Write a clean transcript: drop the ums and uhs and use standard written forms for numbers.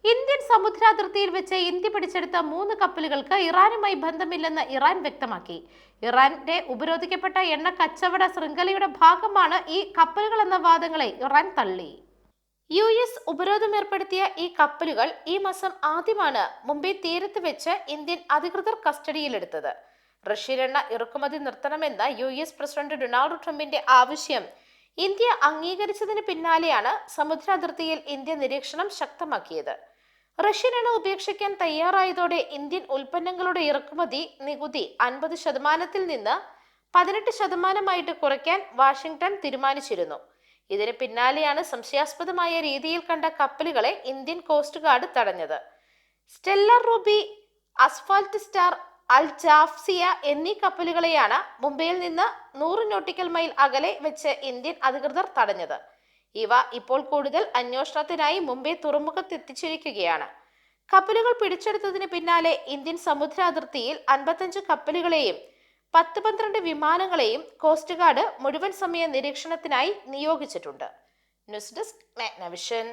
Indian സമുദ്രാതിർത്തിയിൽ വെച്ച് India പിടിച്ചെടുത്ത 3 കപ്പലുകൾക്ക് ഇറാനുമായി ബന്ധമില്ലെന്ന് ഇറാൻ വ്യക്തമാക്കി. ഇറാന്റെ ഉപരോധിക്കപ്പെട്ട എണ്ണ കച്ചവട ശൃംഖലയുടെ ഭാഗമാണ് ഈ കപ്പലുകൾ എന്ന വാദങ്ങളെ ഇറാൻ തള്ളി. US ഉപരോധം ഏർപ്പെടുത്തിയ ഈ കപ്പലുകൾ ഈ മാസം ആദ്യമാണ് മുംബൈ തീരത്ത് വെച്ച് ഇന്ത്യൻ അധികൃതർ കസ്റ്റഡിയിലെടുത്തത്. റഷ്യൻ എണ്ണ ഇറക്കുമതി നിർത്തണമെന്ന US പ്രസിഡന്റ് ഡൊണാൾഡ് ട്രംപിന്റെ ആവശ്യം ഇന്ത്യ അംഗീകരിച്ചതിന് പിന്നാലെയാണ് സമുദ്രാതിർത്തിയിൽ ഇന്ത്യ നിരീക്ഷണം ശക്തമാക്കിയത്. റഷ്യൻ എണ്ണ ഉപേക്ഷിക്കാൻ തയ്യാറായതോടെ ഇന്ത്യൻ ഉൽപ്പന്നങ്ങളുടെ ഇറക്കുമതി നികുതി 50% നിന്ന് 18% കുറയ്ക്കാൻ വാഷിംഗ്ടൺ തീരുമാനിച്ചിരുന്നു. ഇതിന് പിന്നാലെയാണ് സംശയാസ്പദമായ രീതിയിൽ കണ്ട കപ്പലുകളെ ഇന്ത്യൻ കോസ്റ്റ് ഗാർഡ് തടഞ്ഞത്. സ്റ്റെല്ലർ റൂബി, അസ്ഫാൽട്ട് സ്റ്റാർ, അൽ ജാഫ്സിയ എന്നീ കപ്പലുകളെയാണ് മുംബൈയിൽ നിന്ന് 100 നോട്ടിക്കൽ മൈൽ അകലെ വെച്ച് ഇന്ത്യൻ അധികൃതർ തടഞ്ഞത്. ഇവ ഇപ്പോൾ കൂടുതൽ അന്വേഷണത്തിനായി മുംബൈ തുറമുഖത്ത് എത്തിച്ചിരിക്കുകയാണ്. കപ്പലുകൾ പിടിച്ചെടുത്തതിന് പിന്നാലെ ഇന്ത്യൻ സമുദ്രാതിർത്തിയിൽ 55 കപ്പലുകളെയും 10-12 വിമാനങ്ങളെയും കോസ്റ്റ് ഗാർഡ് മുഴുവൻ സമയ നിരീക്ഷണത്തിനായി നിയോഗിച്ചിട്ടുണ്ട്. News desk Magnavision.